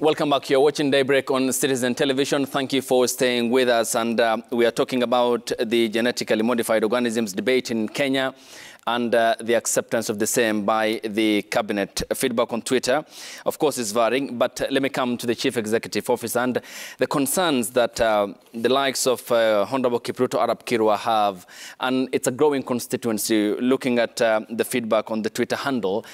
Welcome back. You're watching Daybreak on Citizen Television. Thank you for staying with us. And we are talking about the genetically modified organisms debate in Kenya and the acceptance of the same by the cabinet. Feedback on Twitter, of course, is varying. But let me come to the Chief Executive Officer and the concerns that the likes of Honorable Kipruto Arap Kirwa have. And it's a growing constituency. Looking at the feedback on the Twitter handle,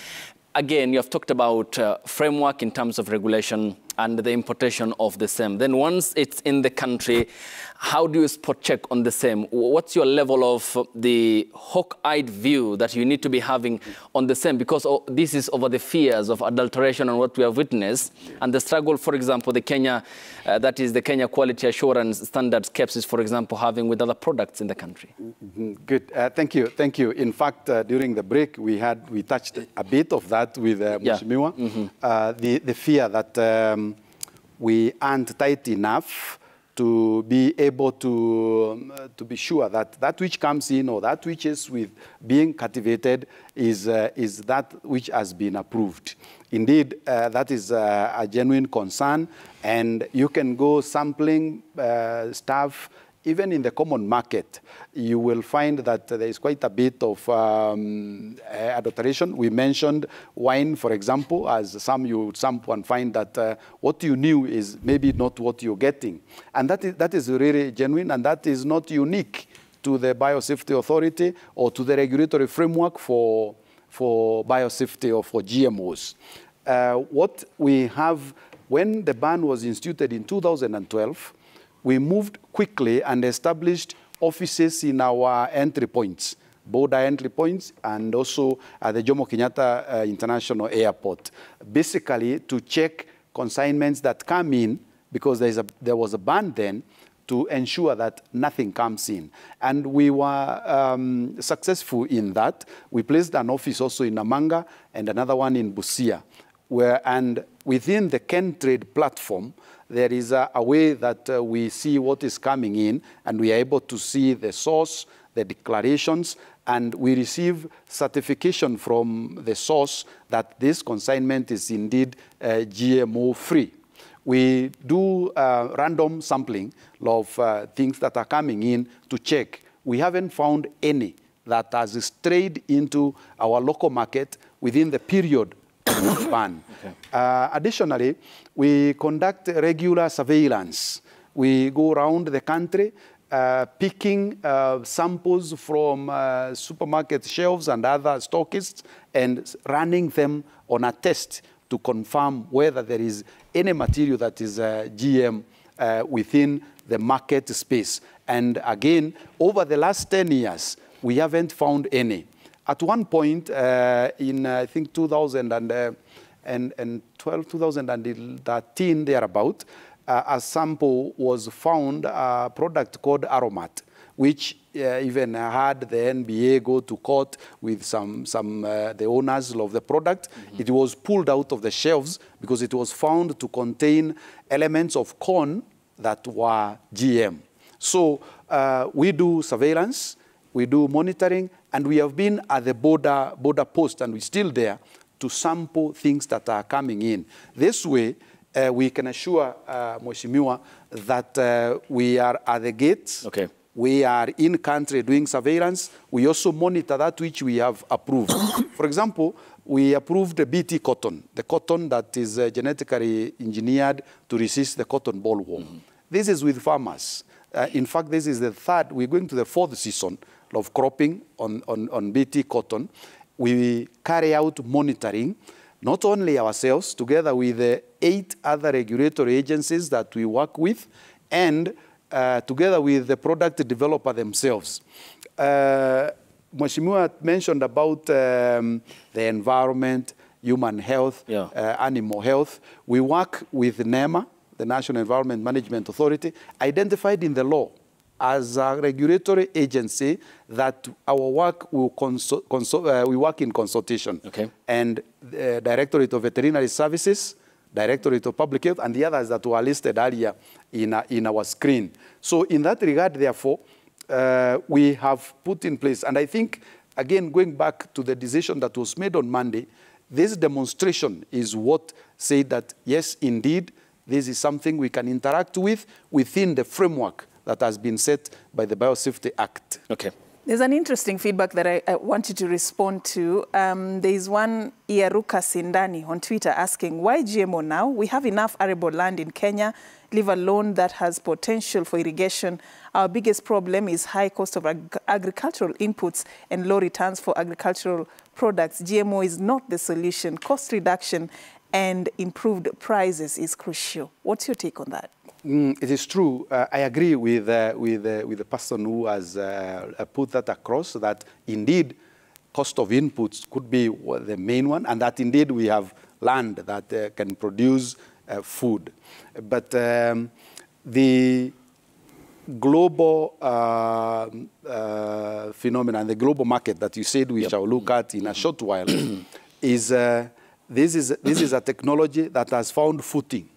again, you have talked about framework in terms of regulation and the importation of the same. Then once it's in the country, how do you spot check on the same? What's your level of the hawk-eyed view that you need to be having on the same? Because this is over the fears of adulteration and what we have witnessed. And the struggle, for example, the Kenya, that is the Kenya Quality Assurance Standards KEBS is, for example, having with other products in the country. Good. Thank you. Thank you. In fact, during the break, we touched a bit of that with Mheshimiwa. The fear that we aren't tight enough to be able to be sure that that which comes in or that which is being cultivated is that which has been approved. Indeed, that is a genuine concern, and you can go sampling stuff. Even in the common market, you will find that there is quite a bit of adulteration. We mentioned wine, for example, as you sample and find that what you knew is maybe not what you're getting. And that is really genuine, and that is not unique to the Biosafety Authority or to the regulatory framework for biosafety or for GMOs. What we have, when the ban was instituted in 2012, we moved quickly and established offices in our entry points, border entry points, and also at the Jomo Kenyatta International Airport, basically to check consignments that come in, because there was a ban then, to ensure that nothing comes in. And we were successful in that. We placed an office also in Namanga and another one in Busia, and within the KenTrade platform, there is a way that we see what is coming in, and we are able to see the source, the declarations, and we receive certification from the source that this consignment is indeed GMO-free. We do random sampling of things that are coming in to check. We haven't found any that has strayed into our local market within the period ban. Okay. Additionally, we conduct regular surveillance. We go around the country picking samples from supermarket shelves and other stockists and running them on a test to confirm whether there is any material that is GM within the market space. And again, over the last 10 years, we haven't found any. At one point, in I think 2012, 2013, thereabout, a sample was found, a product called Aromat, which even had the NBA go to court with the owners of the product. It was pulled out of the shelves because it was found to contain elements of corn that were GM. So we do surveillance, we do monitoring, and we have been at the border post, and we're still there to sample things that are coming in. This way, we can assure Mheshimiwa that we are at the gates. Okay. We are in country doing surveillance. We also monitor that which we have approved. For example, we approved the BT cotton, the cotton that is genetically engineered to resist the cotton bollworm. This is with farmers. In fact, this is we're going to the 4th season of cropping on BT cotton. We carry out monitoring, not only ourselves, together with the 8 other regulatory agencies that we work with, and together with the product developer themselves. Mheshimiwa mentioned about the environment, human health, animal health. We work with NEMA, the National Environment Management Authority, identified in the law as a regulatory agency that our work will we work in consultation. Okay. And the Directorate of Veterinary Services, Directorate of Public Health, and the others that were listed earlier in our screen. So in that regard, therefore, we have put in place, and I think, again, going back to the decision that was made on Monday, this demonstration is what said that, yes, indeed, this is something we can interact with within the framework that has been set by the Biosafety Act. Okay. There's an interesting feedback that I wanted to respond to. There is one Iaruka Sindani on Twitter asking, why GMO now? We have enough arable land in Kenya, leave alone that has potential for irrigation. Our biggest problem is high cost of agricultural inputs and low returns for agricultural products. GMO is not the solution. Cost reduction and improved prices is crucial. What's your take on that? It is true. I agree with the person who has put that across, that indeed cost of inputs could be the main one, and that indeed we have land that can produce food. But the global phenomenon, the global market that you said we shall look at in a short while, is this is a technology that has found footing.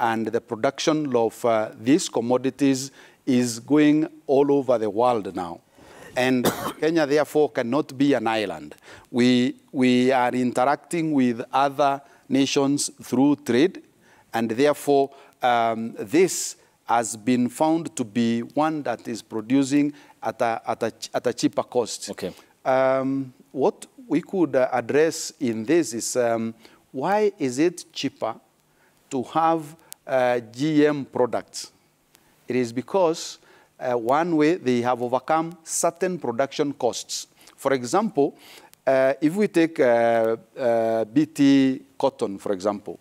And the production of these commodities is going all over the world now. And Kenya, therefore, cannot be an island. We are interacting with other nations through trade, and therefore, this has been found to be one that is producing at a cheaper cost. Okay. What we could address in this is why is it cheaper to have GM products? It is because one way they have overcome certain production costs. For example, if we take BT cotton, for example,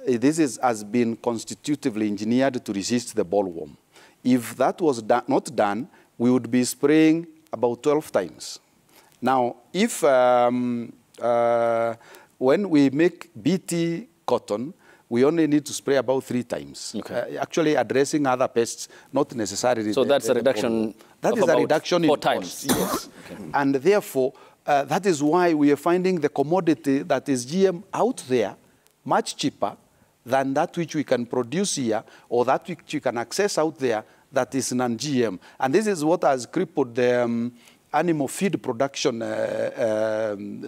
this has been constitutively engineered to resist the bollworm. If that was not done, we would be spraying about 12 times. Now, if when we make BT cotton, we only need to spray about 3 times. Okay. Actually addressing other pests, not necessarily. So that's a reduction. That is a reduction in 4 times. Cost, yes. Okay. And therefore, that is why we are finding the commodity that is GM out there much cheaper than that which we can produce here, or that which you can access out there that is non-GM. And this is what has crippled the animal feed production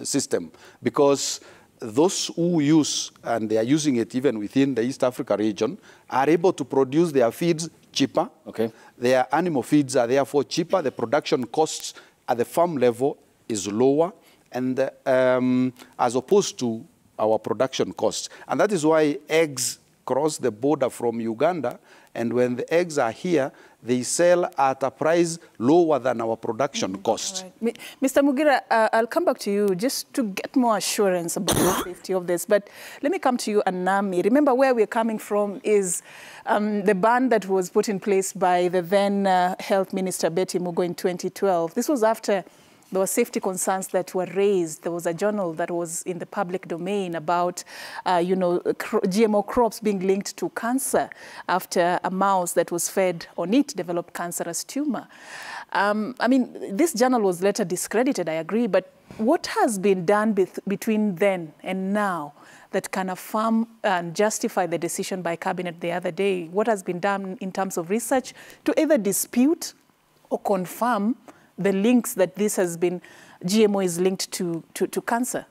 system, because those who use, and they are using it even within the East Africa region, are able to produce their feeds cheaper. Okay. Their animal feeds are therefore cheaper. The production costs at the farm level is lower, and as opposed to our production costs. And that is why eggs cross the border from Uganda, and when the eggs are here, they sell at a price lower than our production cost. Right. Mr. Mugira, I'll come back to you just to get more assurance about the safety of this. But let me come to you, Anami. Remember, where we're coming from is the ban that was put in place by the then Health Minister, Betty Mugo, in 2012. This was after there were safety concerns that were raised. There was a journal that was in the public domain about, GMO crops being linked to cancer after a mouse that was fed on it developed cancerous tumor. I mean, this journal was later discredited, I agree, but what has been done between then and now that can affirm and justify the decision by Cabinet the other day? What has been done in terms of research to either dispute or confirm the links that this has been, GMO is linked to cancer?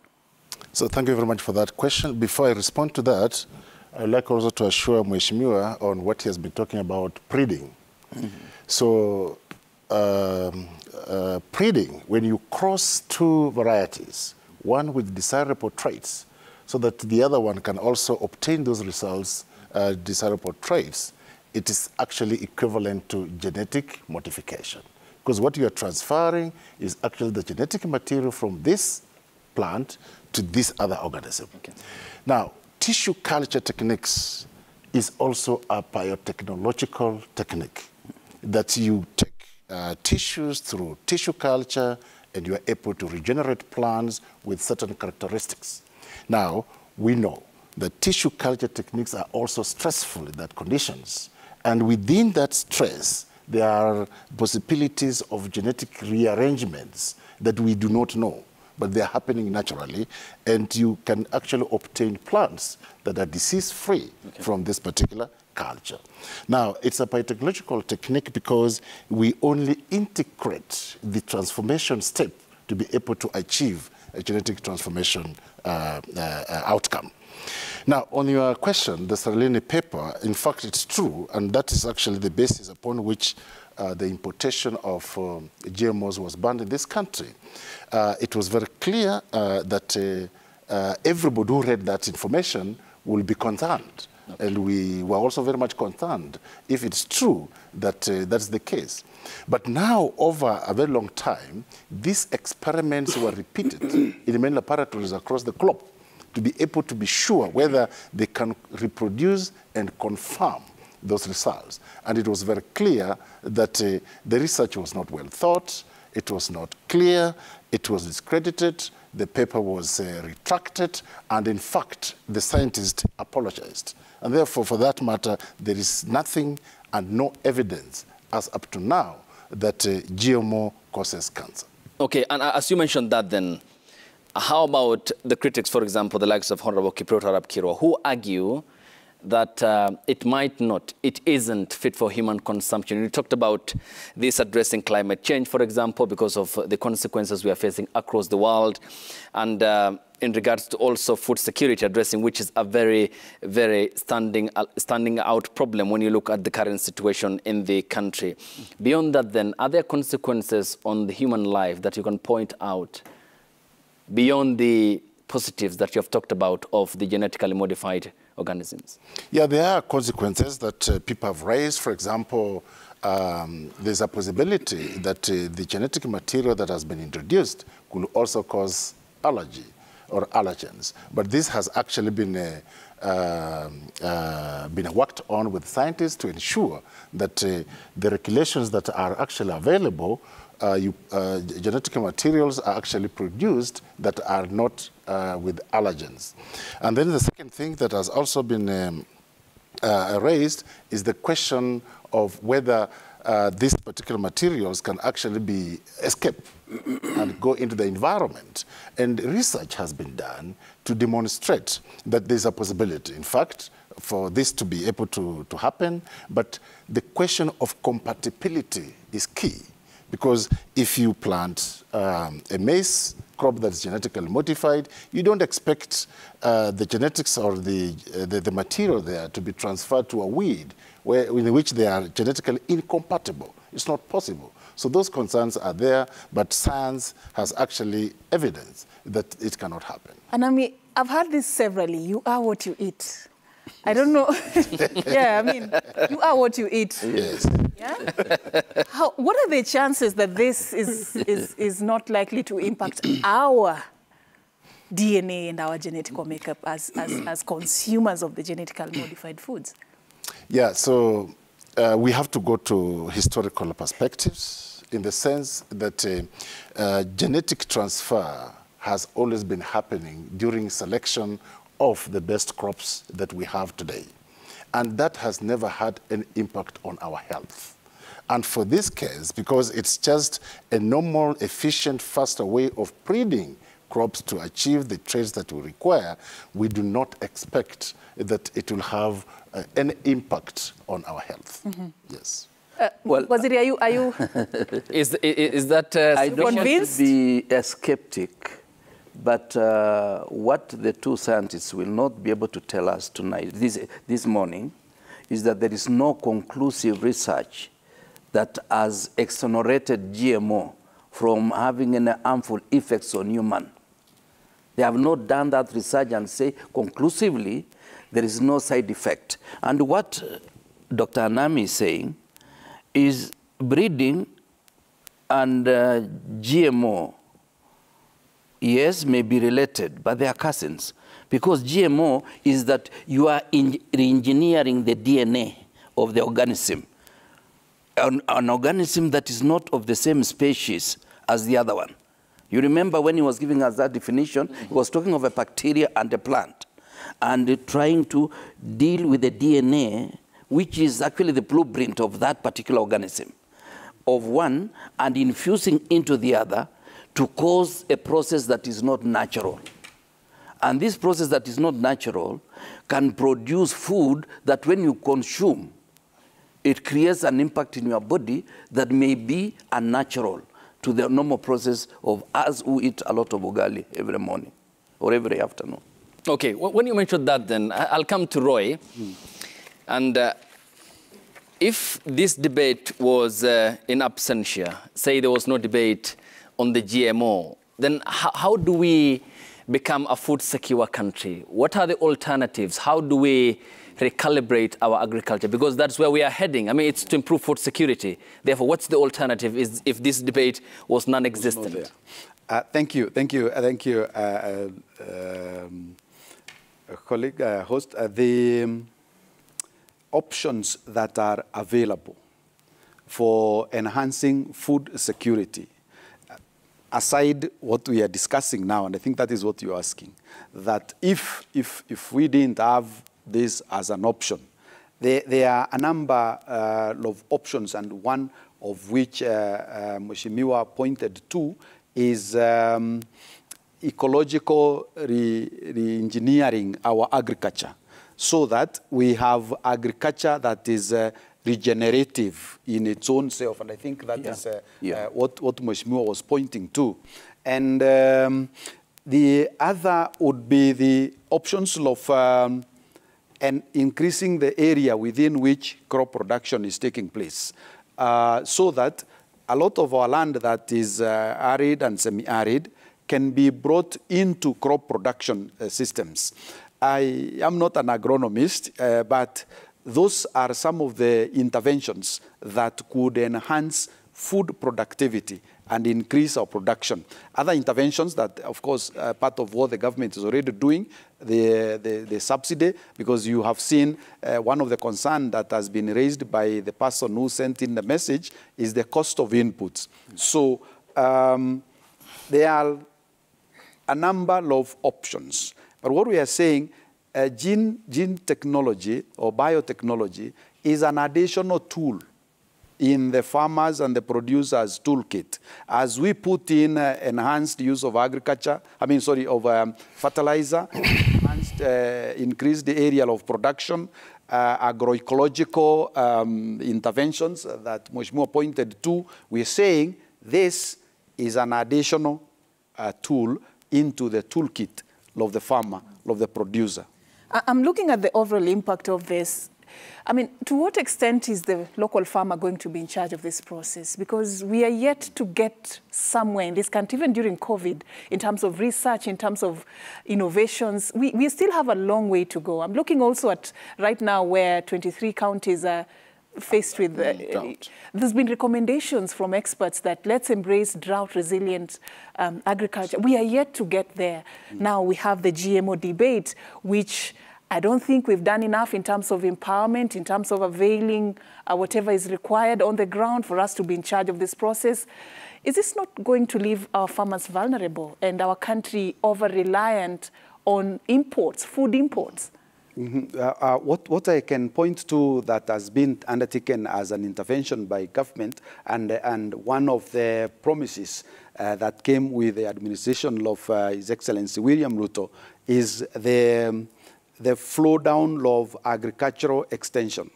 So thank you very much for that question. Before I respond to that, I'd like also to assure Mheshimiwa on what he has been talking about breeding. Mm-hmm. So breeding, when you cross 2 varieties, one with desirable traits, so that the other one can also obtain those results, desirable traits, it is actually equivalent to genetic modification. Because what you are transferring is actually the genetic material from this plant to this other organism. Okay. Now, tissue culture techniques is also a biotechnological technique that you take tissues through tissue culture, and you are able to regenerate plants with certain characteristics. Now, we know that tissue culture techniques are also stressful in that conditions. And within that stress, there are possibilities of genetic rearrangements that we do not know, but they're happening naturally, and you can actually obtain plants that are disease-free from this particular culture. Now, it's a biotechnological technique because we only integrate the transformation step to be able to achieve a genetic transformation outcome. Now, on your question, the Seralini paper, in fact, it's true, and that is actually the basis upon which the importation of GMOs was banned in this country. It was very clear that everybody who read that information will be concerned. Okay. And we were also very much concerned if it's true that that's the case. But now, over a very long time, these experiments were repeated in many laboratories across the globe to be able to be sure whether they can reproduce and confirm those results. And it was very clear that the research was not well thought, it was not clear, it was discredited, the paper was retracted, and in fact, the scientists apologized. And therefore, for that matter, there is nothing and no evidence as up to now that GMO causes cancer. Okay, and as you mentioned that then, how about the critics, for example, the likes of Honorable Kiprot Arap Kirwa, who argue that it isn't fit for human consumption? You talked about this addressing climate change, for example, because of the consequences we are facing across the world, and in regards to also food security addressing, which is a very, very standing out problem when you look at the current situation in the country. Beyond that then, are there consequences on the human life that you can point out beyond the positives that you have talked about of the genetically modified organisms? Yeah, there are consequences that people have raised. For example, there's a possibility that the genetic material that has been introduced could also cause allergy or allergens. But this has actually been worked on with scientists to ensure that the regulations that are actually available, genetic materials are actually produced that are not with allergens. And then the second thing that has also been raised is the question of whether these particular materials can actually be escaped and go into the environment. And research has been done to demonstrate that there's a possibility, in fact, for this to be able to happen. But the question of compatibility is key. Because if you plant a maize crop that's genetically modified, you don't expect the genetics or the material there to be transferred to a weed in which they are genetically incompatible. It's not possible. So those concerns are there, but science has actually evidence that it cannot happen. And I mean, I've heard this severally. You are what you eat. I don't know. Yeah, I mean, you are what you eat. Yes. Yeah? What are the chances that this is not likely to impact our DNA and our genetic makeup as consumers of the genetically modified foods? Yeah, so we have to go to historical perspectives in the sense that genetic transfer has always been happening during selection of the best crops that we have today. And that has never had an impact on our health. And for this case, because it's just a normal, efficient, faster way of breeding crops to achieve the traits that we require, we do not expect that it will have any impact on our health. Mm-hmm. Yes. Well, Waziri, are you is that I don't want to be a skeptic, but what the two scientists will not be able to tell us tonight, this morning, is that there is no conclusive research that has exonerated GMO from having any harmful effects on human. They have not done that research and say conclusively there is no side effect. And what Dr. Anami is saying is breeding and GMO, yes, may be related, but they are cousins. Because GMO is that you are re-engineering the DNA of the organism. An organism that is not of the same species as the other one. You remember when he was giving us that definition, he was talking of a bacteria and a plant, and trying to deal with the DNA, which is actually the blueprint of that particular organism, of one, and infusing into the other to cause a process that is not natural. And this process that is not natural can produce food that when you consume, it creates an impact in your body that may be unnatural to the normal process of us who eat a lot of ugali every morning or every afternoon. Okay, when you mentioned that, then I'll come to Roy. And if this debate was in absentia, say there was no debate on the GMO, then how do we become a food-secure country? What are the alternatives? How do we recalibrate our agriculture? Because that's where we are heading. I mean, it's to improve food security. Therefore, what's the alternative if this debate was non-existent? Thank you, colleague, host. The options that are available for enhancing food security, aside what we are discussing now, and I think that is what you're asking, that if we didn't have this as an option, there are a number of options, and one of which Mheshimiwa pointed to is ecological re-engineering our agriculture, so that we have agriculture that is regenerative in its own self. And I think that is what Mheshimiwa was pointing to. And the other would be the options of and increasing the area within which crop production is taking place, so that a lot of our land that is arid and semi-arid can be brought into crop production systems. I am not an agronomist, but those are some of the interventions that could enhance food productivity and increase our production. Other interventions that, of course, part of what the government is already doing, the subsidy, because you have seen one of the concerns that has been raised by the person who sent in the message is the cost of inputs. So there are a number of options. But what we are saying, gene technology or biotechnology is an additional tool in the farmers and the producers' toolkit. As we put in enhanced use of agriculture, fertilizer, increase the area of production, agroecological interventions that Mheshimiwa pointed to, we're saying this is an additional tool into the toolkit of the farmer, of the producer. I'm looking at the overall impact of this. I mean, to what extent is the local farmer going to be in charge of this process? Because we are yet to get somewhere in this country, even during COVID, in terms of research, in terms of innovations. We still have a long way to go. I'm looking also at right now where 23 counties are faced with, there's been recommendations from experts that let's embrace drought-resilient agriculture. We are yet to get there. Now we have the GMO debate, which I don't think we've done enough in terms of empowerment, in terms of availing whatever is required on the ground for us to be in charge of this process. Is this not going to leave our farmers vulnerable and our country over-reliant on imports, food imports? What I can point to that has been undertaken as an intervention by government, and one of the promises that came with the administration of His Excellency William Ruto is the flow down of agricultural extension.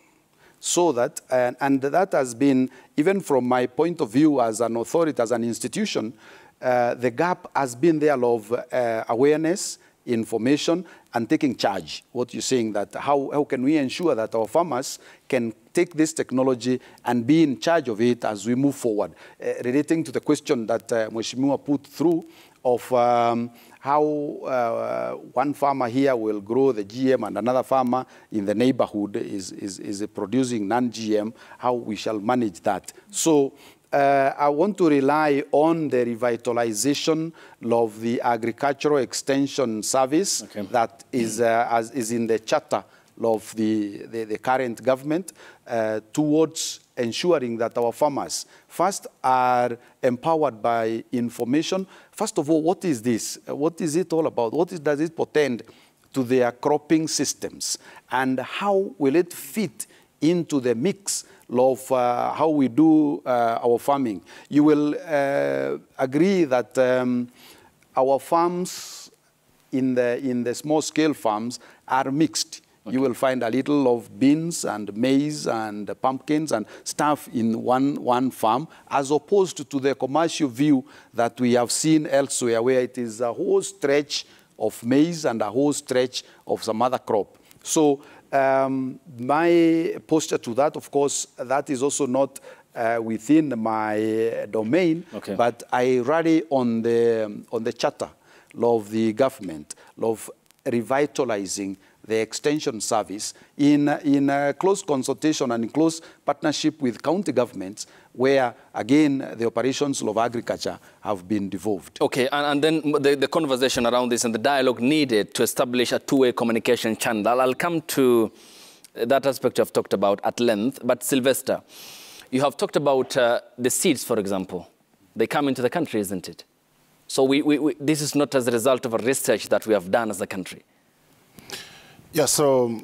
So that, and that has been, even from my point of view as an authority, as an institution, the gap has been there of awareness, information, and taking charge. What you're saying, that how can we ensure that our farmers can take this technology and be in charge of it as we move forward? Relating to the question that Mheshimiwa put through of how one farmer here will grow the GM and another farmer in the neighborhood is producing non-GM, how we shall manage that. So I want to rely on the revitalization of the agricultural extension service that is in the charter of the current government towards ensuring that our farmers first are empowered by information. First of all, what is this? What is it all about? Does it portend to their cropping systems? And how will it fit into the mix of how we do our farming? You will agree that our farms in the small-scale farms are mixed. You will find a little of beans and maize and pumpkins and stuff in one farm, as opposed to the commercial view that we have seen elsewhere, where it is a whole stretch of maize and a whole stretch of some other crop. So my posture to that, of course, that is also not within my domain, but I rally on the charter of the government of revitalizing the extension service in close consultation and in close partnership with county governments, where, again, the operations of agriculture have been devolved. Okay, and then the conversation around this and the dialogue needed to establish a two-way communication channel. I'll come to that aspect you've talked about at length, but Sylvester, you have talked about the seeds, for example. They come into the country, isn't it? So this is not as a result of a research that we have done as a country. Yeah, so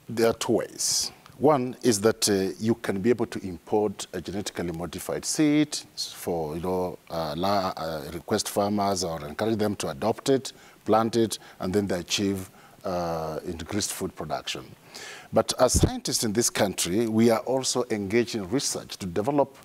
there are two ways. One is that you can be able to import a genetically modified seed for, request farmers or encourage them to adopt it, plant it, and then they achieve increased food production. But as scientists in this country, we are also engaged in research to develop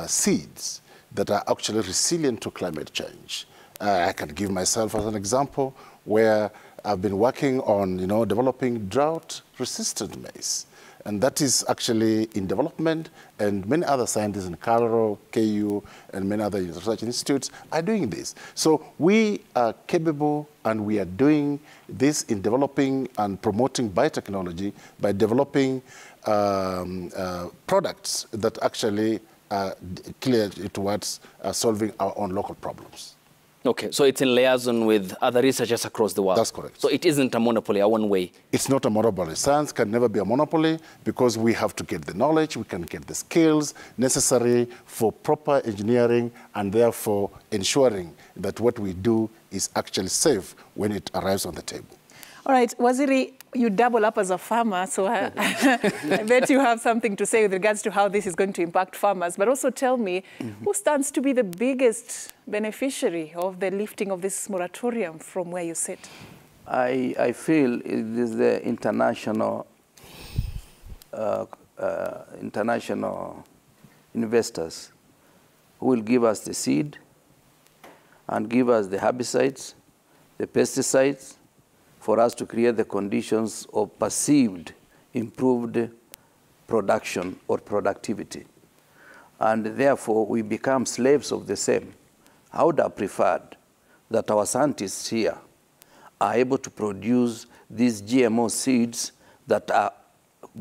seeds that are actually resilient to climate change. I can give myself as an example where I've been working on, developing drought-resistant maize. And that is actually in development, and many other scientists in Cairo, KU, and many other research institutes are doing this. So we are capable, and we are doing this in developing and promoting biotechnology by developing products that actually are clear towards solving our own local problems. Okay, so it's in liaison with other researchers across the world. That's correct. So it isn't a monopoly, a one way. It's not a monopoly. Science can never be a monopoly because we have to get the knowledge, we can get the skills necessary for proper engineering and therefore ensuring that what we do is actually safe when it arrives on the table. All right, Waziri, you double up as a farmer, so I bet you have something to say with regards to how this is going to impact farmers. But also tell me, who stands to be the biggest beneficiary of the lifting of this moratorium from where you sit? I feel it is the international investors who will give us the seed and give us the herbicides, the pesticides, for us to create the conditions of perceived improved production or productivity. And therefore, we become slaves of the same. I would have preferred that our scientists here are able to produce these GMO seeds that are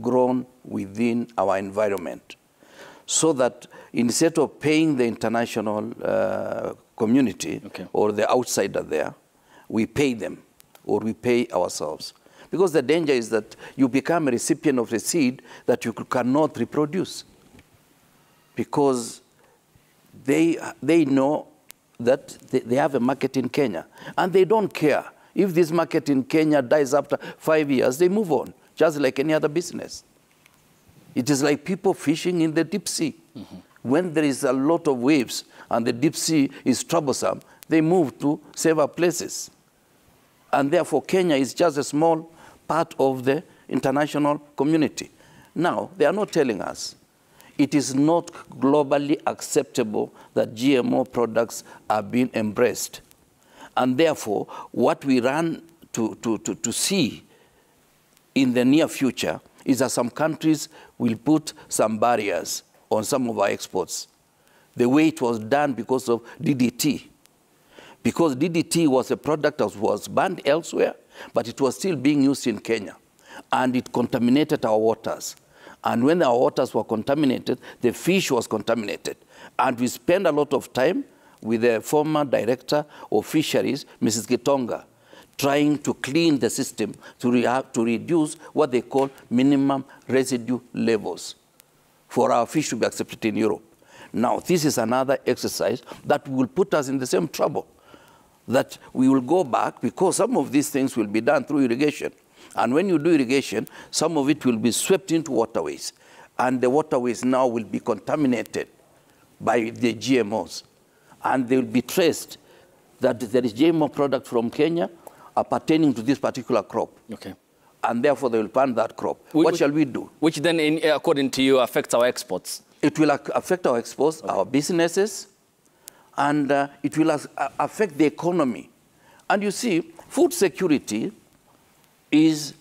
grown within our environment, so that instead of paying the international community or the outsider there, we pay them, or we pay ourselves. Because the danger is that you become a recipient of a seed that you cannot reproduce. Because they know that they have a market in Kenya. And they don't care. If this market in Kenya dies after 5 years, they move on, just like any other business. It is like people fishing in the deep sea. When there is a lot of waves and the deep sea is troublesome, they move to safer places. And therefore, Kenya is just a small part of the international community. Now, they are not telling us it is not globally acceptable that GMO products are being embraced. And therefore, what we run to see in the near future is that some countries will put some barriers on some of our exports, the way it was done because of DDT. Because DDT was a product that was banned elsewhere, but it was still being used in Kenya. And it contaminated our waters. And when our waters were contaminated, the fish was contaminated. And we spent a lot of time with the former director of fisheries, Mrs. Gitonga, trying to clean the system to reduce what they call minimum residue levels for our fish to be accepted in Europe. Now, this is another exercise that will put us in the same trouble, that we will go back because some of these things will be done through irrigation. And when you do irrigation, some of it will be swept into waterways. And the waterways now will be contaminated by the GMOs. And they will be traced that there is GMO product from Kenya pertaining to this particular crop. Okay. And therefore, they will ban that crop. What shall we do? Which then, according to you, affects our exports? It will affect our exports, our businesses, and it will affect the economy And you see, food security is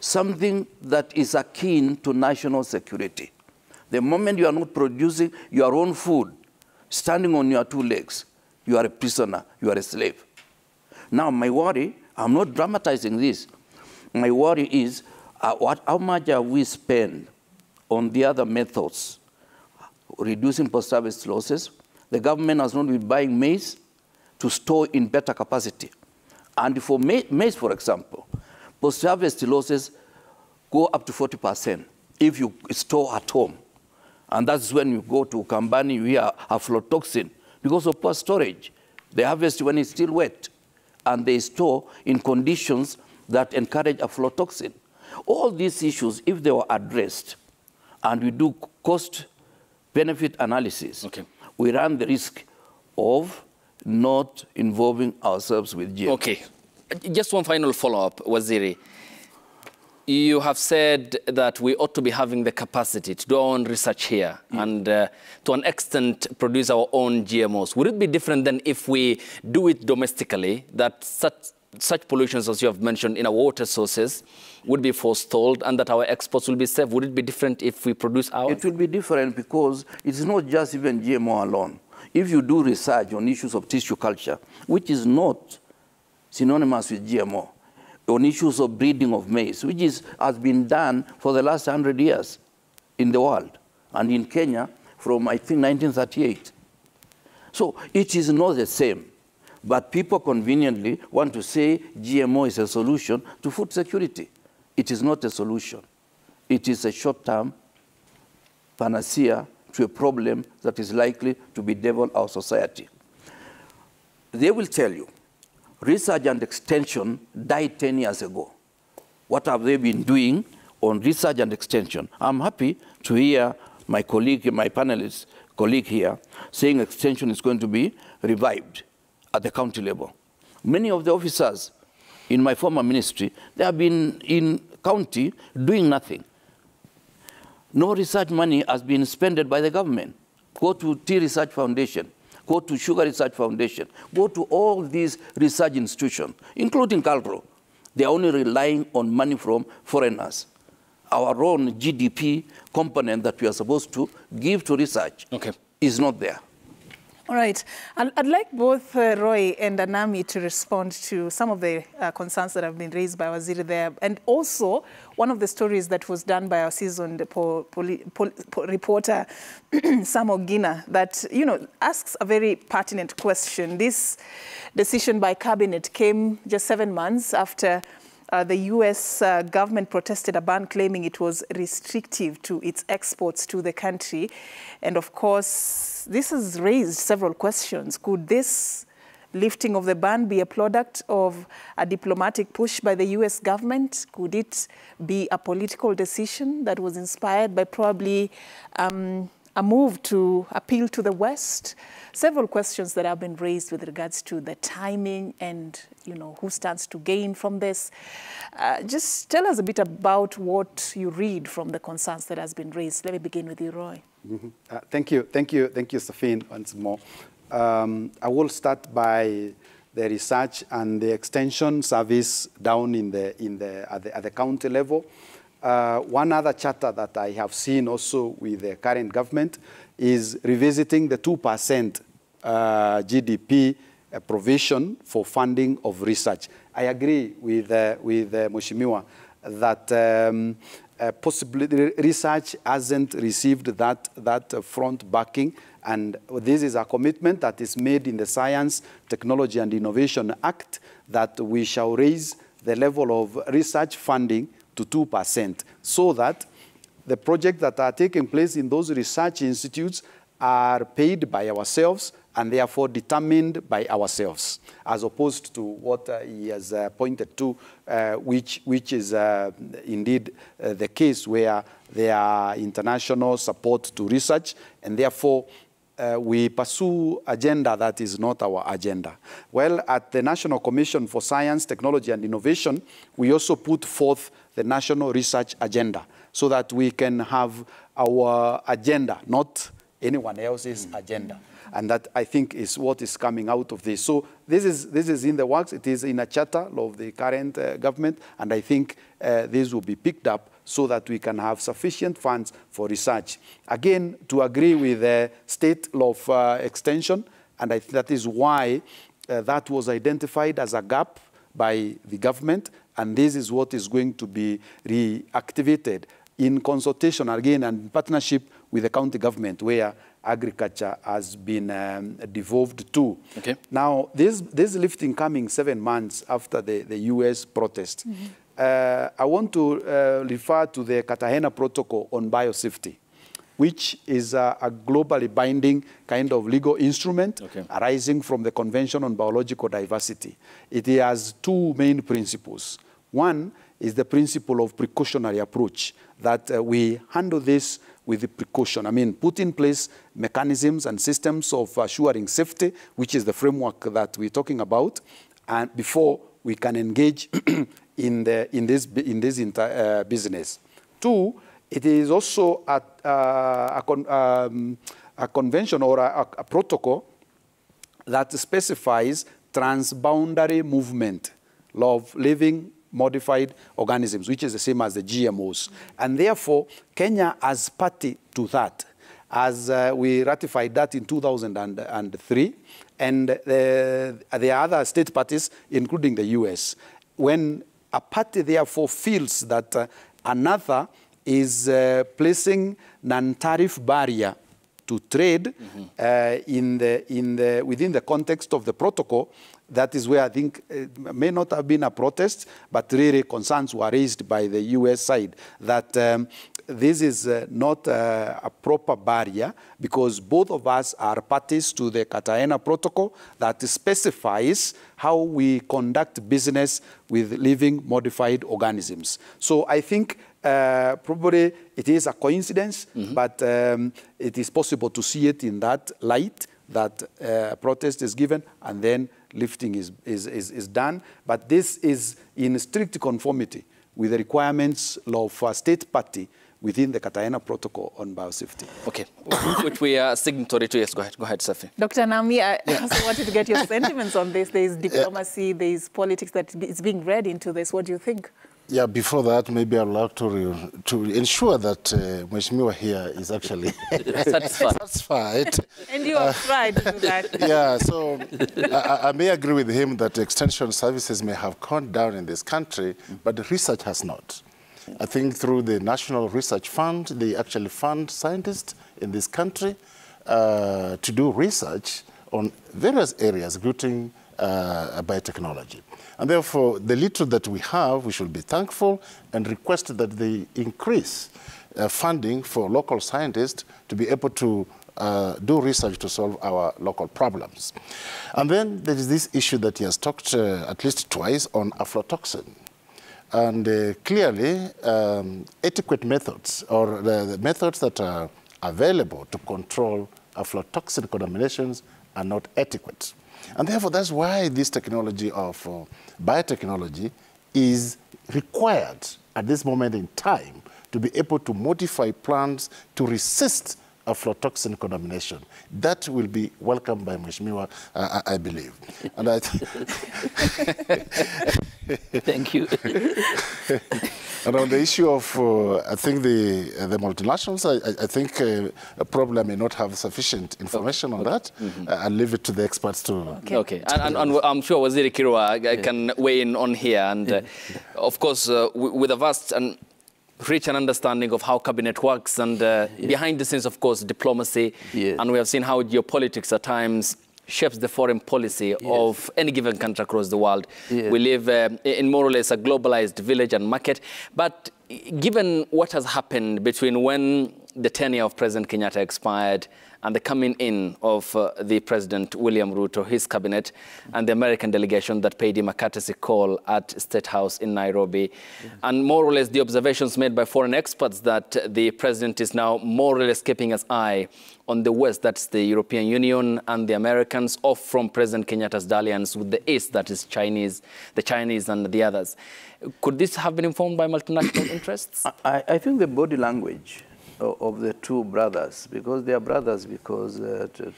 something that is akin to national security. The moment you are not producing your own food, standing on your two legs, you are a prisoner, you are a slave. Now, my worry, I'm not dramatizing this. My worry is how much have we spent on the other methods, reducing post-harvest losses. The government has not been buying maize to store in better capacity. And for maize, for example, post-harvest losses go up to 40% if you store at home. And that's when you go to Kambani, you hear aflatoxin because of poor storage. They harvest when it's still wet, and they store in conditions that encourage aflatoxin. All these issues, if they were addressed, and we do cost-benefit analysis, we run the risk of not involving ourselves with GMO. Okay. Just one final follow-up, Waziri. You have said that we ought to be having the capacity to do our own research here and to an extent produce our own GMOs. Would it be different than if we do it domestically, that such pollutions as you have mentioned in our water sources would be forestalled and that our exports will be safe? Would it be different if we produce ours? It will be different because it's not just even GMO alone. If you do research on issues of tissue culture, which is not synonymous with GMO, on issues of breeding of maize, which has been done for the last 100 years in the world, and in Kenya from, I think, 1938. So it is not the same. But people conveniently want to say GMO is a solution to food security. It is not a solution. It is a short-term panacea to a problem that is likely to bedevil our society. They will tell you, research and extension died 10 years ago. What have they been doing on research and extension? I'm happy to hear my colleague, my panelist colleague here, saying extension is going to be revived at the county level. Many of the officers in my former ministry, they have been in county doing nothing. No research money has been spent by the government. Go to Tea Research Foundation. Go to Sugar Research Foundation, go to all these research institutions, including Calro. They are only relying on money from foreigners. Our own GDP component that we are supposed to give to research is not there. All right. I'd like both Roy and Anami to respond to some of the concerns that have been raised by Waziri there. And also, one of the stories that was done by our seasoned reporter, Sam Ogina, that, you know, asks a very pertinent question. This decision by Cabinet came just 7 months after the U.S. Government protested a ban claiming it was restrictive to its exports to the country. And of course, this has raised several questions. Could this lifting of the ban be a product of a diplomatic push by the U.S. government? Could it be a political decision that was inspired by probably a move to appeal to the West? Several questions that have been raised with regards to the timing and, you know, who stands to gain from this. Just tell us a bit about what you read from the concerns that has been raised. Let me begin with you, Roy. Thank you, Safin, once more. I will start by the research and the extension service down at the county level. One other charter that I have seen also with the current government is revisiting the 2% GDP provision for funding of research. I agree with Mheshimiwa that possibly research hasn't received that front backing, and this is a commitment that is made in the Science, Technology and Innovation Act that we shall raise the level of research funding to 2%, so that the projects that are taking place in those research institutes are paid by ourselves and therefore determined by ourselves, as opposed to what he has pointed to, which is indeed the case where there are international support to research, and therefore we pursue agenda that is not our agenda. Well, at the National Commission for Science, Technology and Innovation, we also put forth the National Research Agenda so that we can have our agenda, not anyone else's agenda. And that, I think, is what is coming out of this. So this is in the works. It is in a charter of the current government, and I think this will be picked up so that we can have sufficient funds for research. Again, to agree with the state law of extension, and that is why that was identified as a gap by the government, and this is what is going to be reactivated in consultation, again, and in partnership with the county government, where agriculture has been devolved to. Okay. Now, this lifting coming 7 months after the US protest, I want to refer to the Katahena protocol on biosafety, which is a globally binding kind of legal instrument arising from the Convention on Biological Diversity. It has two main principles. One is the principle of precautionary approach, that we handle this with the precaution. I mean, put in place mechanisms and systems of assuring safety, which is the framework that we're talking about, and before we can engage in this business. Two, it is also a convention or a protocol that specifies transboundary movement of living modified organisms, which is the same as the GMOs. And therefore, Kenya as party to that, as we ratified that in 2003, and the other state parties, including the US. When a party therefore feels that another is placing non-tariff barrier to trade within the context of the protocol, that is where I think it may not have been a protest, but really concerns were raised by the US side that this is not a proper barrier, because both of us are parties to the Katahena protocol that specifies how we conduct business with living modified organisms. So I think probably it is a coincidence, but it is possible to see it in that light, that protest is given and then lifting is done. But this is in strict conformity with the requirements of a state party within the Katahena protocol on biosafety. Okay, which we are signatory to. Yes, go ahead, Safi. Dr. Nami, I also wanted to get your sentiments on this. There is diplomacy, there is politics that is being read into this. What do you think? Yeah, before that, maybe I'd like to ensure that Mheshimiwa here is actually satisfied. And you have tried to do that. Yeah, so I may agree with him that extension services may have gone down in this country, but the research has not. I think through the National Research Fund, they actually fund scientists in this country to do research on various areas, including biotechnology. And therefore, the little that we have, we should be thankful and request that they increase funding for local scientists to be able to do research to solve our local problems. And then there is this issue that he has talked at least twice on aflatoxin. And clearly, adequate methods, or the methods that are available to control aflatoxin contaminations, are not adequate. And therefore, that's why this technology of biotechnology is required at this moment in time to be able to modify plants to resist aflatoxin contamination. That will be welcomed by Mheshimiwa, I believe. And Thank you. And on the issue of, I think the multinationals, I think probably I may not have sufficient information on that. I'll leave it to the experts to... Okay. And I'm sure Waziri Kirwa can weigh in on here. And of course, with a vast and rich an understanding of how cabinet works and behind the scenes, of course, diplomacy. And we have seen how geopolitics at times shapes the foreign policy of any given country across the world. We live in more or less a globalized village and market. But given what has happened between when the tenure of President Kenyatta expired and the coming in of the President William Ruto, his cabinet, and the American delegation that paid him a courtesy call at State House in Nairobi, and more or less the observations made by foreign experts that the President is now more or less keeping his eye on the West, that's the European Union and the Americans, off from President Kenyatta's dalliance with the East, that is the Chinese and the others. Could this have been informed by multinational interests? I think the body language of the two brothers, because they are brothers, because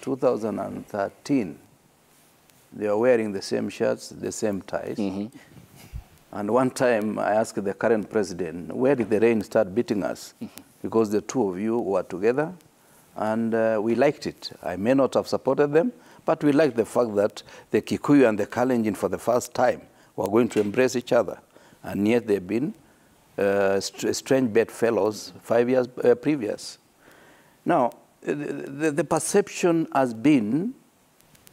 2013, they are wearing the same shirts, the same ties. And one time I asked the current president, where did the rain start beating us? Because the two of you were together, and we liked it. I may not have supported them, but we liked the fact that the Kikuyu and the Kalenjin for the first time were going to embrace each other. And yet they've been strange bedfellows 5 years previous. Now, the perception has been,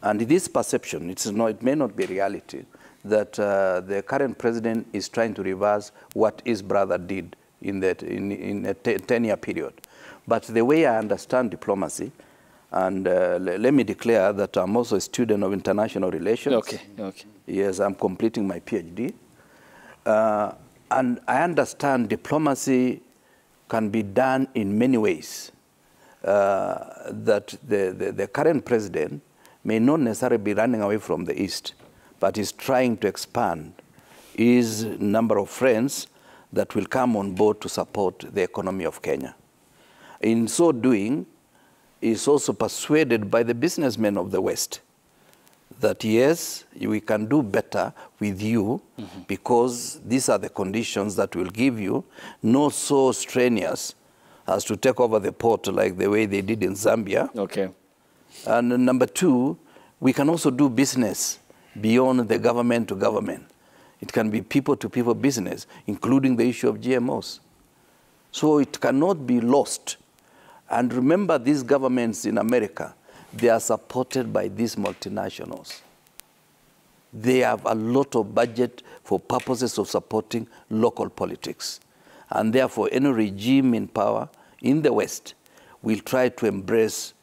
and this perception, it may not be reality, that the current president is trying to reverse what his brother did in a 10-year period. But the way I understand diplomacy, and let me declare that I'm also a student of international relations. Okay. Yes, I'm completing my PhD. And I understand diplomacy can be done in many ways. That the current president may not necessarily be running away from the East, but is trying to expand his number of friends that will come on board to support the economy of Kenya. In so doing, he is also persuaded by the businessmen of the West that, yes, we can do better with you because these are the conditions that will give you not so strenuous as to take over the port like the way they did in Zambia. Okay. And number two, we can also do business beyond the government to government. It can be people-to-people business, including the issue of GMOs. So it cannot be lost. And remember, these governments in America, they are supported by these multinationals. They have a lot of budget for purposes of supporting local politics. And therefore, any regime in power in the West will try to embrace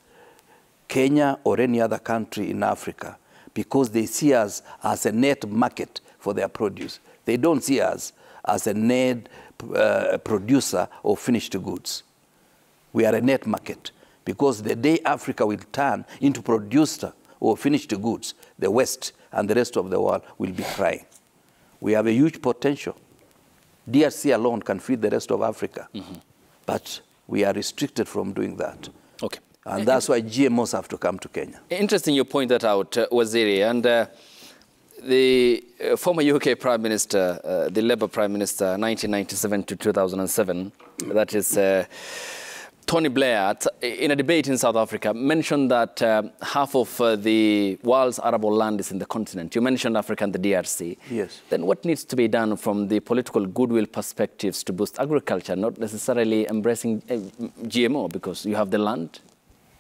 Kenya or any other country in Africa because they see us as a net market for their produce. They don't see us as a net producer of finished goods. We are a net market because the day Africa will turn into producer of finished goods, the West and the rest of the world will be crying. We have a huge potential. DRC alone can feed the rest of Africa, but we are restricted from doing that. Okay. And that's why GMOs have to come to Kenya. Interesting you point that out, Waziri. And the former UK Prime Minister, the Labour Prime Minister, 1997 to 2007, that is Tony Blair, in a debate in South Africa, mentioned that half of the world's arable land is in the continent. You mentioned Africa and the DRC. Yes. Then what needs to be done from the political goodwill perspectives to boost agriculture, not necessarily embracing GMO, because you have the land?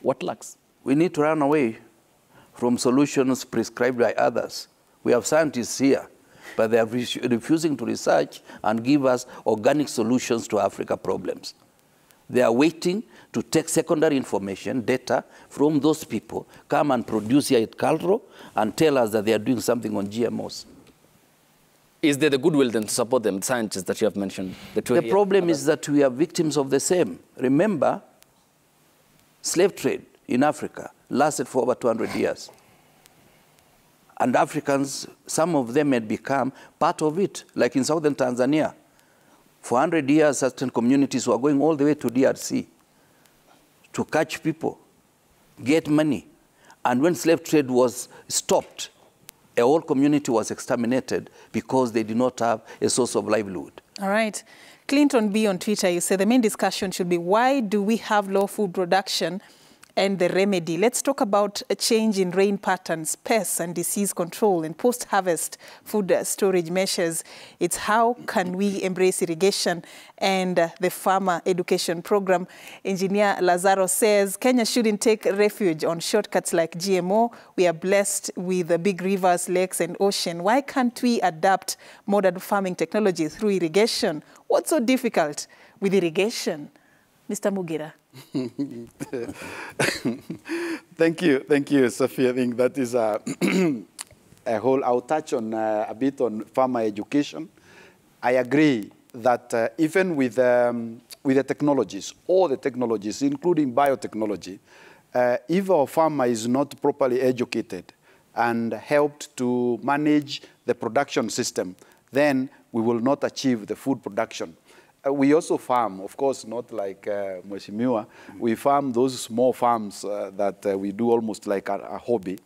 What lacks? We need to run away from solutions prescribed by others. We have scientists here, but they are refusing to research and give us organic solutions to Africa problems. They are waiting to take secondary information, data, from those people, come and produce here at Calro, and tell us that they are doing something on GMOs. Is there the goodwill then to support them, scientists that you have mentioned? The problem is that we are victims of the same. Remember, slave trade in Africa lasted for over 200 years. And Africans, some of them had become part of it, like in southern Tanzania. For 100 years, certain communities were going all the way to DRC to catch people, get money. And when slave trade was stopped, a whole community was exterminated because they did not have a source of livelihood. All right. Clinton B. on Twitter, you say the main discussion should be why do we have low food production and the remedy. Let's talk about a change in rain patterns, pests and disease control, and post-harvest food storage measures. It's how can we embrace irrigation and the farmer education program. Engineer Lazaro says Kenya shouldn't take refuge on shortcuts like GMO. We are blessed with big rivers, lakes, and ocean. Why can't we adapt modern farming technology through irrigation? What's so difficult with irrigation? Mr. Mugira. Thank you, Sophie. I think that is a whole. I'll touch on a bit on farmer education. I agree that even with the technologies, all the technologies, including biotechnology, if our farmer is not properly educated and helped to manage the production system, then we will not achieve the food production. we also farm, of course, not like Mheshimiwa. We farm those small farms that we do almost like a hobby.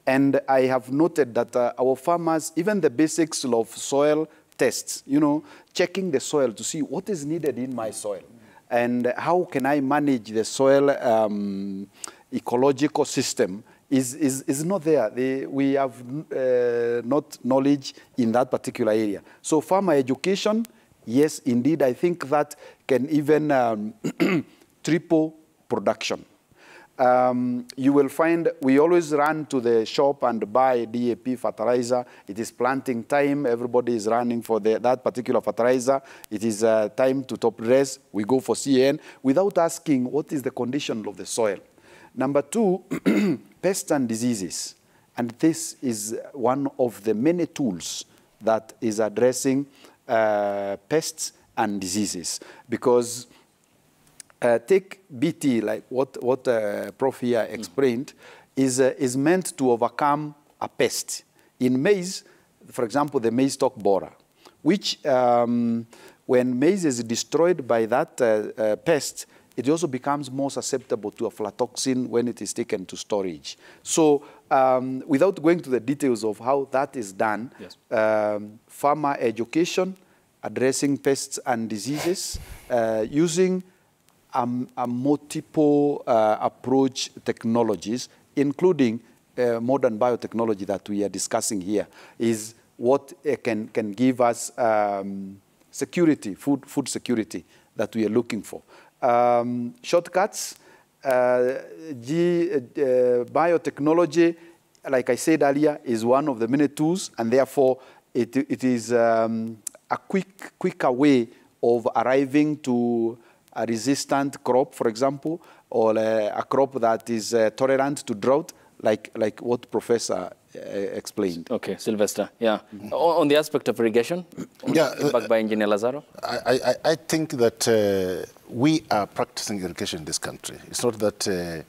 And I have noted that our farmers, even the basics of soil tests, you know, checking the soil to see what is needed in my soil and how can I manage the soil ecological system is not there. We have not knowledge in that particular area. So farmer education, yes, indeed, I think that can even triple production. You will find we always run to the shop and buy DAP fertilizer. It is planting time. Everybody is running for that particular fertilizer. It is time to top dress. We go for CAN without asking what is the condition of the soil. Number two, pests and diseases. And this is one of the many tools that is addressing pests and diseases. Because take BT, like what Prof here explained, is meant to overcome a pest. In maize, for example, the maize stalk borer, which when maize is destroyed by that pest, it also becomes more susceptible to aflatoxin when it is taken to storage. So without going to the details of how that is done, yes. Farmer education, addressing pests and diseases, using a multiple approach technologies, including modern biotechnology that we are discussing here, is what can give us security, food security that we are looking for. Shortcuts, biotechnology, like I said earlier, is one of the many tools, and therefore it is a quicker way of arriving to a resistant crop, for example, or a crop that is tolerant to drought, like what Professor explained. Okay, Sylvester, yeah. Mm-hmm. On the aspect of irrigation, back by Engineer Lazaro? I think that we are practicing irrigation in this country. It's not that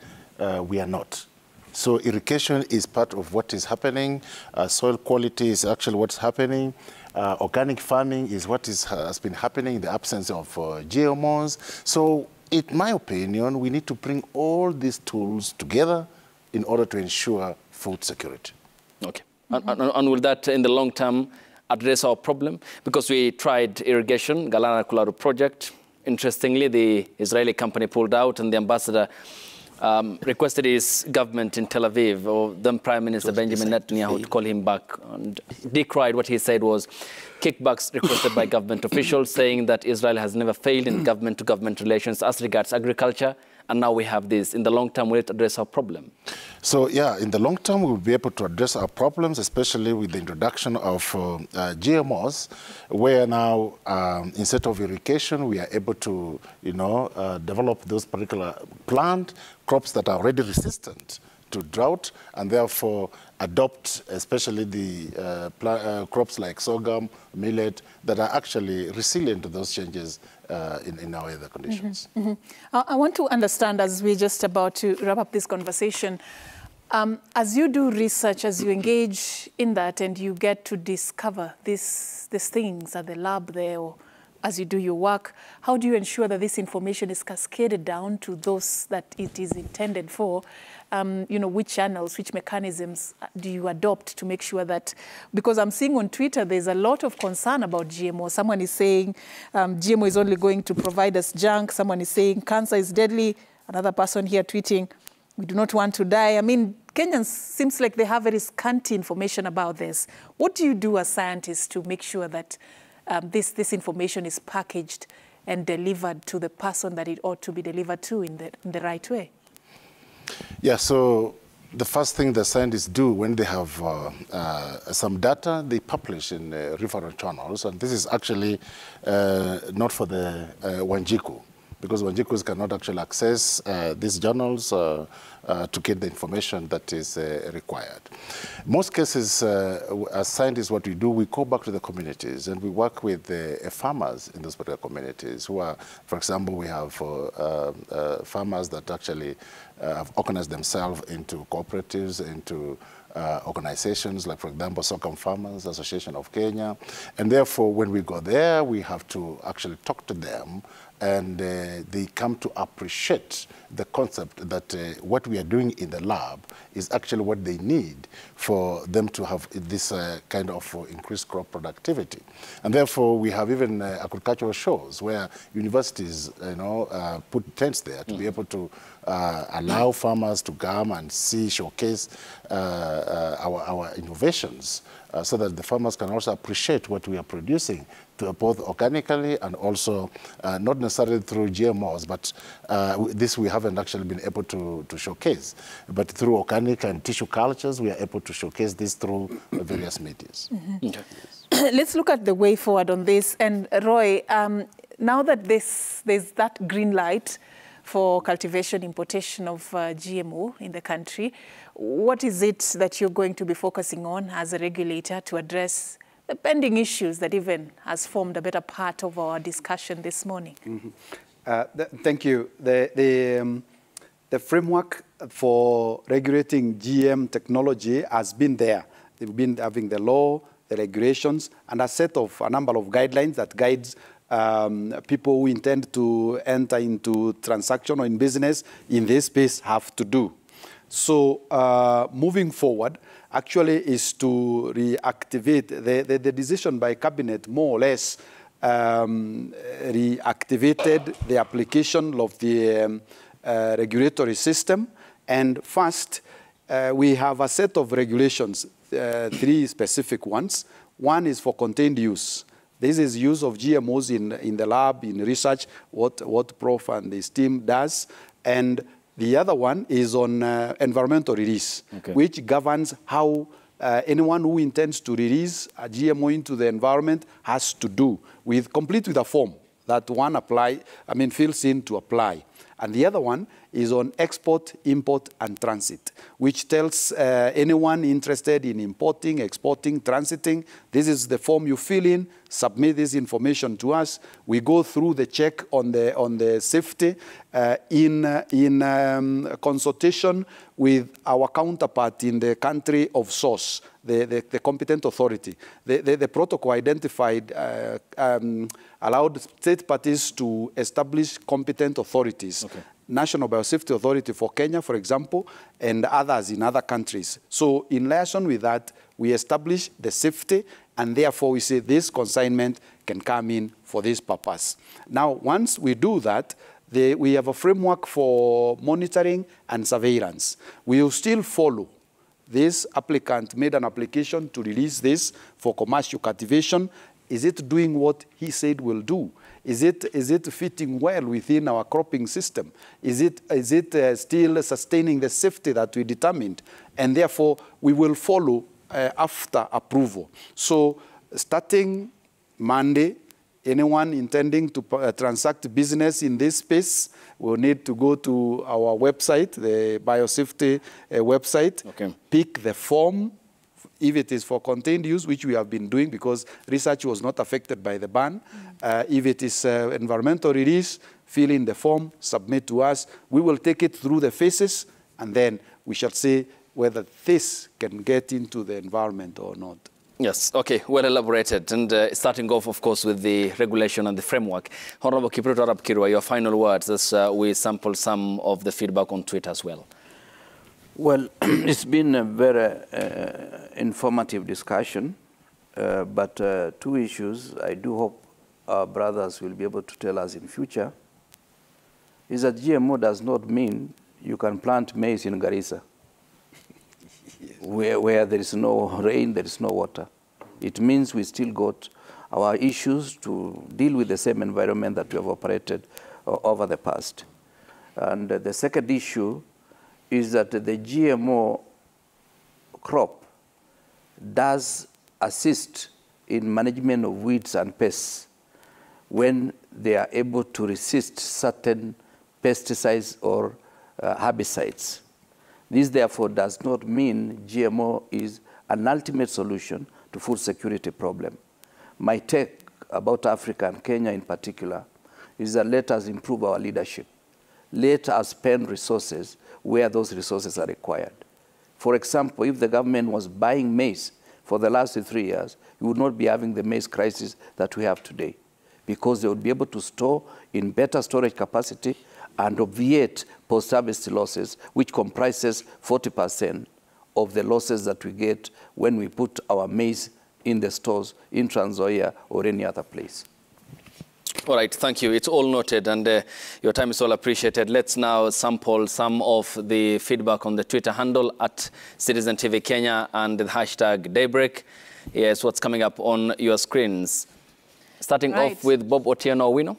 we are not. So irrigation is part of what is happening. Soil quality is actually what's happening. Organic farming is what has been happening in the absence of GMOs. So in my opinion, we need to bring all these tools together in order to ensure food security. Okay. And will that, in the long term, address our problem? Because we tried irrigation, Galana Kularu project. Interestingly, the Israeli company pulled out, and the ambassador requested his government in Tel Aviv, or then Prime Minister Benjamin Netanyahu, to call him back, and decried what he said was kickbacks requested by government officials, saying that Israel has never failed in government-to-government relations as regards agriculture. And now we have this. In the long term, will it address our problem? So, yeah, in the long term, we will be able to address our problems, especially with the introduction of GMOs, where now, instead of irrigation, we are able to, develop those particular plant crops that are already resistant to drought, and therefore adopt especially the crops like sorghum, millet, that are actually resilient to those changes in our weather conditions. Mm-hmm. Mm-hmm. I want to understand, as we're just about to wrap up this conversation, as you do research, as you engage in that, and you get to discover these things at the lab there, or as you do your work, how do you ensure that this information is cascaded down to those that it is intended for? Which channels, which mechanisms do you adopt to make sure that, because I'm seeing on Twitter, there's a lot of concern about GMO. Someone is saying GMO is only going to provide us junk. Someone is saying cancer is deadly. Another person here tweeting, we do not want to die. I mean, Kenyans seems like they have very scanty information about this. What do you do as scientists to make sure that this information is packaged and delivered to the person that it ought to be delivered to in the right way? Yeah, so the first thing the scientists do when they have some data, they publish in reference channels. And this is actually not for the Wanjiku, because Wanjikus cannot actually access these journals to get the information that is required. Most cases, as scientists, what we do, we go back to the communities and we work with farmers in those particular communities who are, for example, we have farmers that actually have organized themselves into cooperatives, into organizations like, for example, Socam Farmers Association of Kenya. And therefore, when we go there, we have to actually talk to them, and they come to appreciate the concept that what we are doing in the lab is actually what they need for them to have this kind of increased crop productivity. And therefore, we have even agricultural shows where universities, put tents there to be able to allow farmers to come and showcase our innovations, so that the farmers can also appreciate what we are producing, both organically and also not necessarily through GMOs, but this we haven't actually been able to showcase. But through organic and tissue cultures, we are able to showcase this through various medias. Mm-hmm. Okay. Let's look at the way forward on this. And Roy, now that there's that green light for cultivation, importation of GMO in the country, what is it that you're going to be focusing on as a regulator to address the pending issues that even has formed a better part of our discussion this morning? Mm-hmm. Thank you. The framework for regulating GM technology has been there. They've been having the law, the regulations, and a number of guidelines that guides people who intend to enter into transaction or in business in this space have to do. So moving forward actually is to reactivate the decision by cabinet, more or less reactivated the application of the regulatory system. And first, we have a set of regulations, 3 specific ones. One is for contained use. This is use of GMOs in the lab, in research, what Prof and his team does. And the other one is on environmental release, which governs how anyone who intends to release a GMO into the environment has to do, complete with a form that one fills in to apply. And the other one is on export, import, and transit, which tells anyone interested in importing, exporting, transiting, this is the form you fill in, submit this information to us. We go through the check on the safety in consultation with our counterpart in the country of source, the competent authority. The protocol identified allowed state parties to establish competent authorities. National Biosafety Authority for Kenya, for example, and others in other countries. So in relation with that, we establish the safety, and therefore we say this consignment can come in for this purpose. Now, once we do that, we have a framework for monitoring and surveillance. We will still follow. This applicant made an application to release this for commercial cultivation. Is it doing what he said will do? Is it fitting well within our cropping system? Is it still sustaining the safety that we determined? And therefore, we will follow after approval. So starting Monday, anyone intending to transact business in this space will need to go to our website, the Biosafety website, pick the form. If it is for contained use, which we have been doing because research was not affected by the ban, if it is environmental release, fill in the form, submit to us. We will take it through the phases, and then we shall say whether this can get into the environment or not. Yes, okay, well elaborated. And starting off, of course, with the regulation and the framework. Honorable Kipruto Arap Kirwa, your final words as we sample some of the feedback on Twitter as well. Well, it's been a very informative discussion, but 2 issues I do hope our brothers will be able to tell us in future is that GMO does not mean you can plant maize in Garissa, where there is no rain, there is no water. It means we still got our issues to deal with the same environment that we have operated over the past. And the second issue is that the GMO crop does assist in management of weeds and pests when they are able to resist certain pesticides or herbicides. This, therefore, does not mean GMO is an ultimate solution to food security problem. My take about Africa and Kenya in particular is that let us improve our leadership. Let us spend resources where those resources are required. For example, if the government was buying maize for the last 3 years, you would not be having the maize crisis that we have today, because they would be able to store in better storage capacity and obviate post-harvest losses, which comprises 40% of the losses that we get when we put our maize in the stores in Trans Nzoia or any other place. All right, thank you. It's all noted, and your time is all appreciated. Let's now sample some of the feedback on the Twitter handle at Citizen TV Kenya and the hashtag Daybreak. Here's what's coming up on your screens. Starting off with Bob Otieno Owino.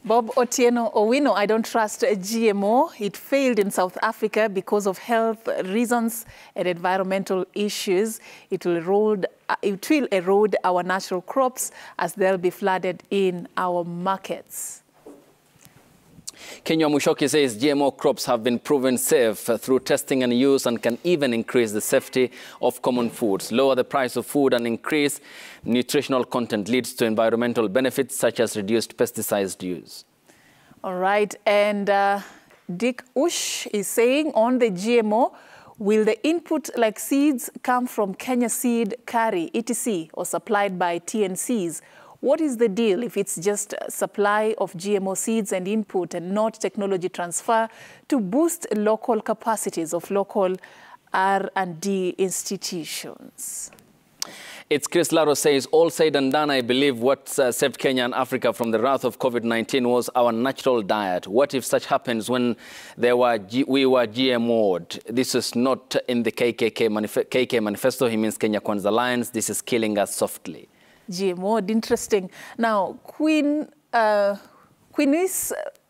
Bob Otieno Owino, I don't trust a GMO. It failed in South Africa because of health reasons and environmental issues. It will erode our natural crops as they'll be flooded in our markets. Kenya Mushoki says GMO crops have been proven safe through testing and use and can even increase the safety of common foods, lower the price of food and increase nutritional content, leads to environmental benefits such as reduced pesticide use. All right, and Dick Ush is saying on the GMO, will the input like seeds come from Kenya Seed, Kari, etc. or supplied by TNCs? What is the deal if it's just supply of GMO seeds and input and not technology transfer to boost local capacities of local R&D institutions? It's Chris Laro says, all said and done, I believe what saved Kenya and Africa from the wrath of COVID-19 was our natural diet. What if such happens when we were GMO'd? This is not in the KK manifesto. He means Kenya Kwanza Alliance. This is killing us softly. GMO, interesting. Now, Queenis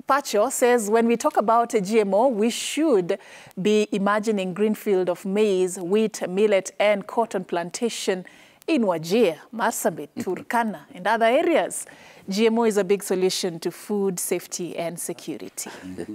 Pacho says when we talk about a GMO, we should be imagining greenfield of maize, wheat, millet, and cotton plantation in Wajir, Marsabit, Turkana, and other areas. GMO is a big solution to food safety and security.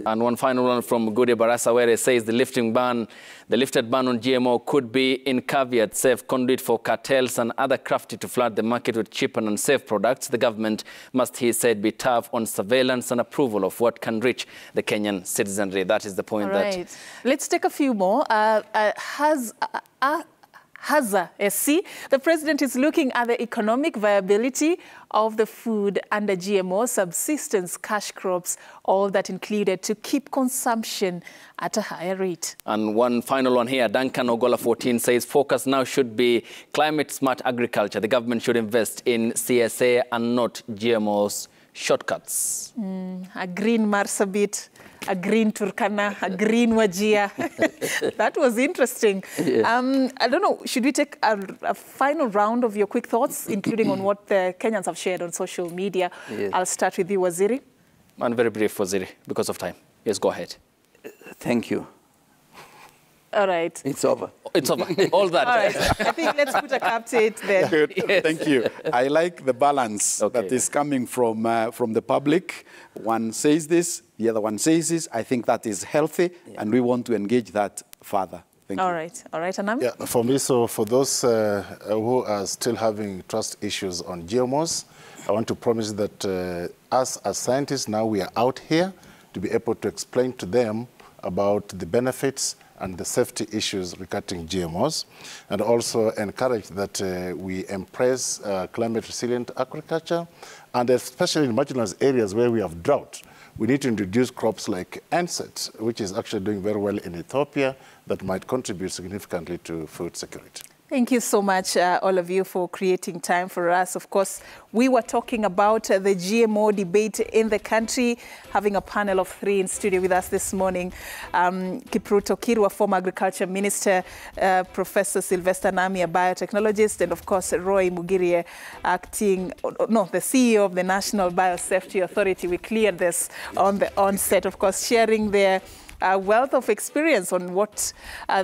And one final one from Gude Barasa, where it says the lifted ban on GMO could be in caveat, safe conduit for cartels and other crafty to flood the market with cheap and unsafe products. The government must, he said, be tough on surveillance and approval of what can reach the Kenyan citizenry. That is the point. All right. Let's take a few more. Haza SC, the president is looking at the economic viability of the food under GMO subsistence cash crops, all that included to keep consumption at a higher rate. And one final one here, Duncan Ogola 14 says focus now should be climate smart agriculture. The government should invest in CSA and not GMOs shortcuts. A green Marsabit, a green Turkana, a green Wajir. That was interesting. Yeah. I don't know, should we take a final round of your quick thoughts, including on what the Kenyans have shared on social media? Yes. I'll start with you, Waziri. And very brief, Waziri, because of time. Yes, go ahead. Thank you. All right. It's over. It's over. All that. All right. I think let's put a cap to it then. Good. Yes. Thank you. I like the balance that is coming from the public. One says this, the other one says this. I think that is healthy, and we want to engage that further. Thank you. All right. All right, Anam? Yeah, for me, so for those who are still having trust issues on GMOs, I want to promise that us as scientists now we are out here to be able to explain to them about the benefits and the safety issues regarding GMOs, and also encourage that we embrace climate-resilient agriculture, and especially in marginalized areas where we have drought, we need to introduce crops like NSAID, which is actually doing very well in Ethiopia, that might contribute significantly to food security. Thank you so much, all of you, for creating time for us. Of course, we were talking about the GMO debate in the country, having a panel of 3 in studio with us this morning. Kipruto Kirwa, former Agriculture Minister, Professor Sylvester Nami, a biotechnologist, and of course, Roy Mugirie, the CEO of the National Biosafety Authority. We cleared this on the onset, of course, sharing their wealth of experience on what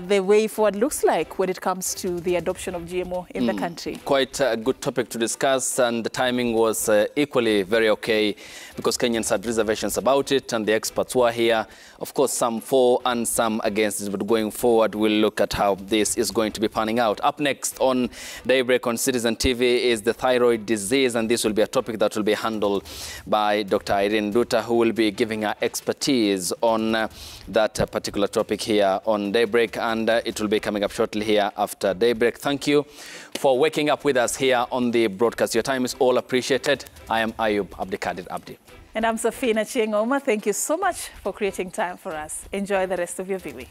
the way forward looks like when it comes to the adoption of GMO in the country. Quite a good topic to discuss, and the timing was equally very okay because Kenyans had reservations about it and the experts were here. Of course, some for and some against it, but going forward, we'll look at how this is going to be panning out. Up next on Daybreak on Citizen TV is the thyroid disease, and this will be a topic that will be handled by Dr. Irene Duta, who will be giving her expertise on that particular topic here on Daybreak, and it will be coming up shortly here after Daybreak. Thank you for waking up with us here on the broadcast. Your time is all appreciated. I am Ayub Abdikadir Abdi. And I'm Safina Chiengoma. Thank you so much for creating time for us. Enjoy the rest of your viewing.